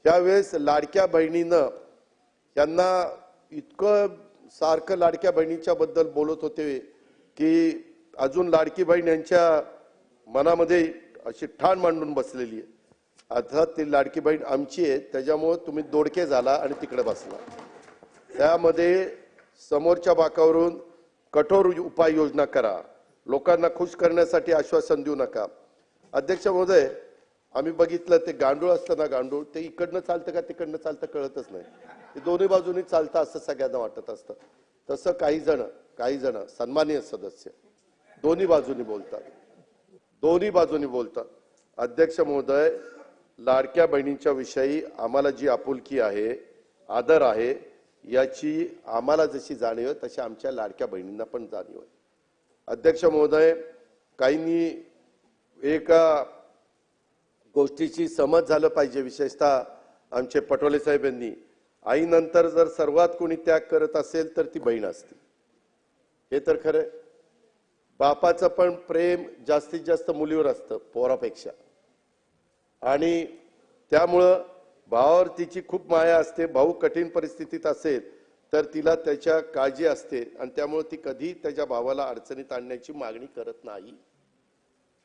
त्यावेळेस लाडक्या बहिणीनं यांना इतकं सारखं लाडक्या बहिणीच्या बद्दल बोलत होते की अजून लाडकी बहीण यांच्या मनामध्ये अशी ठाण मांडून बसलेली आहे. आता ती लाडकी बहीण आमची आहे, त्याच्यामुळे तुम्ही दोडके झाला आणि तिकडे बसला. त्यामध्ये समोरच्या बाकावरून कठोर उपाययोजना करा, लोकांना खुश करण्यासाठी आश्वासन देऊ नका. अध्यक्ष महोदय, आम्ही बघितलं ते गांडूळ असतं ना, गांडूळ ते इकडनं चालतं का तिकडनं चालतं कळतच नाही, ते दोन्ही बाजूनी चालतं असं सगळ्यांना वाटत असतं. तसं काही जण सन्माननीय सदस्य दोन्ही बाजूनी बोलतात. अध्यक्ष महोदय, लाडक्या बहिणींच्या विषयी आम्हाला जी आपुलकी आहे, आदर आहे, याची आम्हाला जशी जाणीव आहे तशी आमच्या लाडक्या बहिणींना पण जाणीव आहे. अध्यक्ष महोदय, काहींनी एका गोष्टीची समज झालं पाहिजे, विशेषतः आमचे पटोले साहेब यांनी, आईनंतर जर सर्वात कोणी त्याग करत असेल तर ती बहीण असते. हे तर खरं. बापाचं पण प्रेम जास्तीत जास्त मुलीवर असतं पोरापेक्षा, आणि त्यामुळं भावावर तिची खूप माया असते. भाऊ कठीण परिस्थितीत असेल तर तिला त्याच्या काळजी असते आणि त्यामुळे ती कधी त्याच्या भावाला अडचणीत आणण्याची मागणी करत नाही.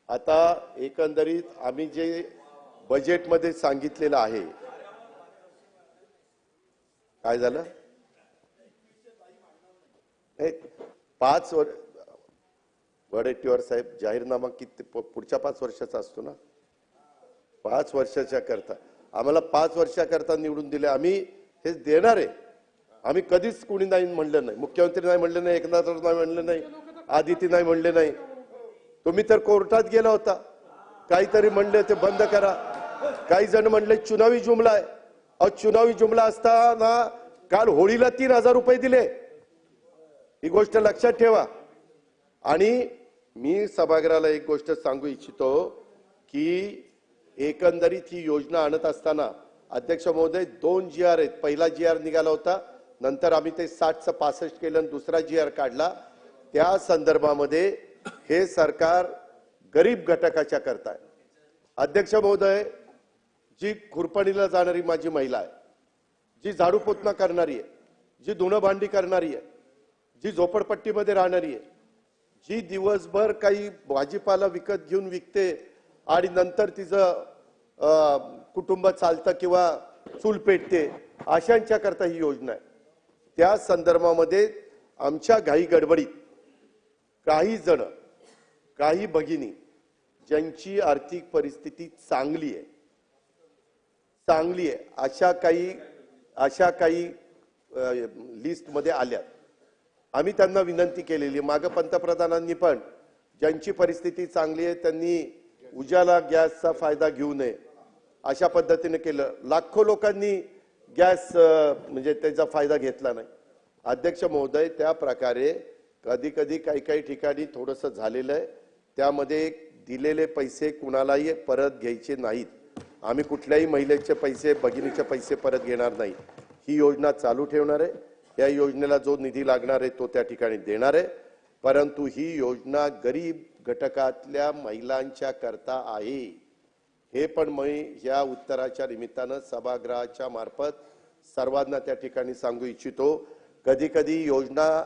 आता एकंदरीत आम्ही जे बजेटमध्ये सांगितलेलं आहे, काय झालं? 5 वर्ष वडेट्टीवार साहेब, जाहीरनामा किती पुढच्या 5 वर्षाचा असतो ना, 5 वर्षाच्या करता आम्हाला 5 वर्षाकरता निवडून दिले. आम्ही हे देणार आहे. आम्ही कधीच कोणी नाही म्हणलं नाही, मुख्यमंत्री नाही म्हणले नाही, एकनाथराव नाही म्हणले नाही, आदिती नाही म्हणले नाही. तुम्ही तर कोर्टात गेला होता, काहीतरी म्हणले ते बंद करा. काही जण म्हणले चुनावी जुमला आहे. चुनावी जुमला असताना काल होळीला 3000 रुपये दिले, ही गोष्ट लक्षात ठेवा. आणि मी सभागृहाला एक गोष्ट सांगू इच्छितो की एकंदरीत ही योजना आणत असताना अध्यक्ष महोदय 2 GR आहेत. पहिला GR निघाला होता, नंतर आम्ही ते 60चं 65 केलं आणि दुसरा GR काढला. त्या संदर्भामध्ये हे सरकार गरीब घटकाच्या करता आहे. अध्यक्ष महोदय, जी खुरपणीला जाणारी माझी महिला आहे, जी झाडू पोतना करणारी आहे, जी धुणं भांडी करणारी आहे, जी झोपडपट्टीमध्ये राहणारी आहे, जी दिवसभर काही भाजीपाला विकत घेऊन विकते आणि नंतर तिचं कुटुंब चालतं किंवा चूल पेटते, अशांच्या करता ही योजना आहे. त्या संदर्भामध्ये आमच्या घाई गडबडीत काही भगिनी ज्यांची आर्थिक परिस्थिती चांगली आहे, अशा काही लिस्ट मध्ये आल्यात. आम्ही त्यांना विनंती केलेली, मागे पंतप्रधानांनी पण ज्यांची परिस्थिती चांगली आहे त्यांनी उजाला गॅसचा फायदा घेऊ नये अशा पद्धतीने केलं. लाखो लोकांनी गॅस म्हणजे त्याचा फायदा घेतला नाही. अध्यक्ष महोदय, त्या प्रकारे कधी काही ठिकाणी थोडंसं झालेलं आहे. त्यामध्ये दिलेले पैसे कुणालाही परत घ्यायचे नाहीत. आम्ही कुठल्याही महिलेचे पैसे, भगिनीचे पैसे परत घेणार नाही. ही योजना चालू ठेवणार आहे. या योजनेला जो निधी लागणार आहे तो त्या ठिकाणी देणार आहे. परंतु ही योजना गरीब घटकातल्या महिलांच्या करता आहे. हे पण मी या उत्तराच्या निमित्तानं सभागृहाच्या मार्फत सर्वांना त्या ठिकाणी सांगू इच्छितो. कधी योजना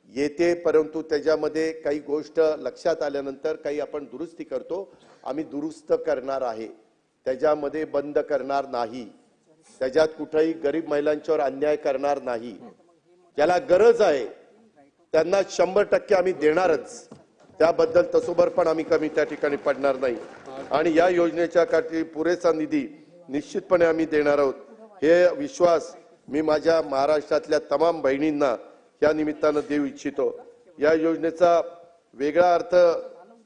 येते, परंतु त्याच्यामध्ये काही गोष्ट लक्षात आल्यानंतर काही आपण दुरुस्ती करतो. आम्ही दुरुस्त करणार आहे, त्याच्यामध्ये बंद करणार नाही. त्याच्यात कुठेही गरीब महिलांच्यावर अन्याय करणार नाही. ज्याला गरज आहे त्यांना 100% आम्ही देणारच. त्याबद्दल तसोबर पण आम्ही कमी त्या ठिकाणी पडणार नाही. आणि या योजनेच्या काठी पुरेसा निधी निश्चितपणे आम्ही देणार आहोत. हे विश्वास मी माझ्या महाराष्ट्रातल्या तमाम बहिणींना या निमित्तानं देऊ इच्छितो. या योजनेचा वेगळा अर्थ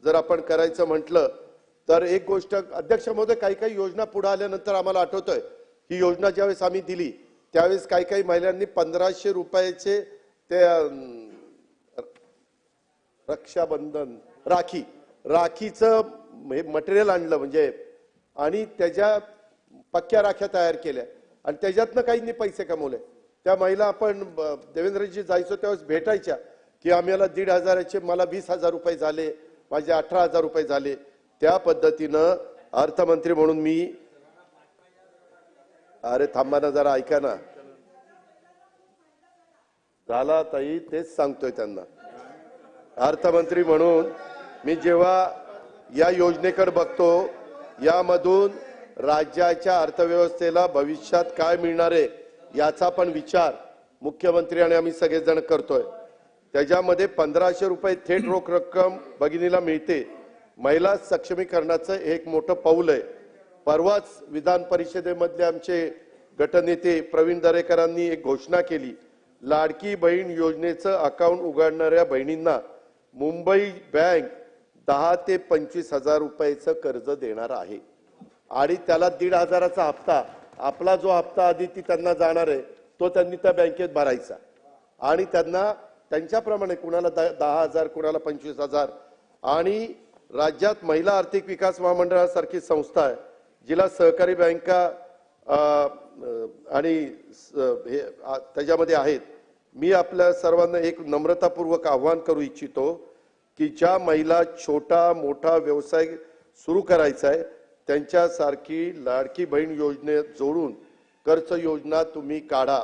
जर आपण करायचं म्हटलं तर एक गोष्ट अध्यक्ष महोदय, काही योजना पुढे आल्यानंतर आम्हाला आठवतंय ही योजना ज्यावेळेस आम्ही दिली त्यावेळेस काही महिलांनी 1500 रुपयाचे ते रक्षाबंधन राखीचं मटेरियल आणलं म्हणजे, आणि त्याच्या पक्क्या राख्या तयार केल्या आणि त्याच्यातनं काहींनी पैसे कमवले. त्या महिला आपण देवेंद्रजी जायचो त्यावेळेस भेटायच्या की आम्हाला 1500चे मला 20,000 रुपये झाले, माझे 18,000 रुपये झाले. त्या पद्धतीनं अर्थमंत्री म्हणून मी अरे थांबा ना जरा, ऐका ना. झाला ताई, तेच सांगतोय त्यांना. अर्थमंत्री म्हणून मी जेव्हा या योजनेकडे बघतो, यामधून राज्याच्या अर्थव्यवस्थेला भविष्यात काय मिळणार आहे याचा पण विचार मुख्यमंत्री आणि आम्ही सगळेजण करतोय. त्याच्यामध्ये 1500 रुपये थेट रोख रक्कम भगिनीला मिळते. महिला सक्षमीकरणाचं एक मोठं पाऊल आहे. परवाच विधान परिषदेमधले आमचे गटनेते प्रवीण दरेकरांनी एक घोषणा केली. लाडकी बहीण योजनेचं अकाउंट उघडणाऱ्या बहिणींना मुंबई बँक 10 ते 25 हजार रुपयाचं कर्ज देणार आहे आणि त्याला 1,500चा हप्ता, आपला जो हप्ता आधी ती त्यांना जाणार आहे तो त्यांनी त्या बँकेत भरायचा आणि त्यांना त्यांच्याप्रमाणे कुणाला 10,000 कुणाला 25,000. आणि राज्यात महिला आर्थिक विकास महामंडळासारखी संस्था आहे जिला सहकारी बँका आणि त्याच्यामध्ये आहेत. मी आपल्या सर्वांना एक नम्रतापूर्वक आवाहन करू इच्छितो की ज्या महिला छोटा मोठा व्यवसाय सुरू करायचा आहे त्यांच्यासारखी लाडकी बहीण योजनेत जोडून कर्ज योजना तुम्ही काढा.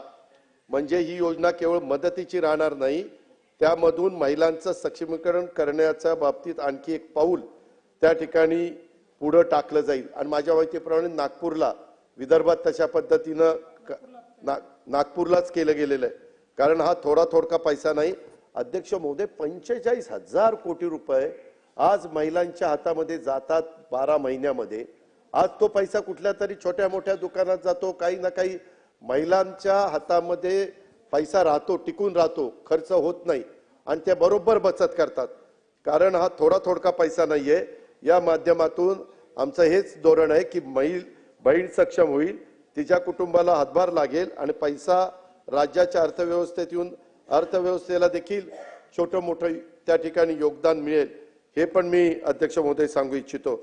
म्हणजे ही योजना केवळ मदतीची राहणार नाही, त्यामधून महिलांचं सक्षमीकरण करण्याच्या बाबतीत आणखी एक पाऊल त्या ठिकाणी पुढे टाकलं जाईल. आणि माझ्या माहितीप्रमाणे नागपूरला, विदर्भात तशा पद्धतीनं नागपूरलाच केलं गेलेलं आहे. कारण हा थोडका पैसा नाही. अध्यक्ष महोदय, 45,000 कोटी रुपये आज महिलांच्या हातामध्ये जातात 12 महिन्यामध्ये. आज तो पैसा कुठल्या तरी छोट्या मोठ्या दुकानात जातो, काही ना काही महिलांच्या हातामध्ये पैसा राहतो, टिकून राहतो, खर्च होत नाही आणि ते बरोबर बचत करतात. कारण हा थोडका पैसा नाहीये. या माध्यमातून आमचं हेच धोरण आहे की बहीण सक्षम होईल, तिच्या कुटुंबाला हातभार लागेल आणि पैसा राज्याच्या अर्थव्यवस्थेत येऊन अर्थव्यवस्थेला देखील छोटं मोठं त्या ठिकाणी योगदान मिळेल. हे पण मी अध्यक्ष महोदय सांगू इच्छितो.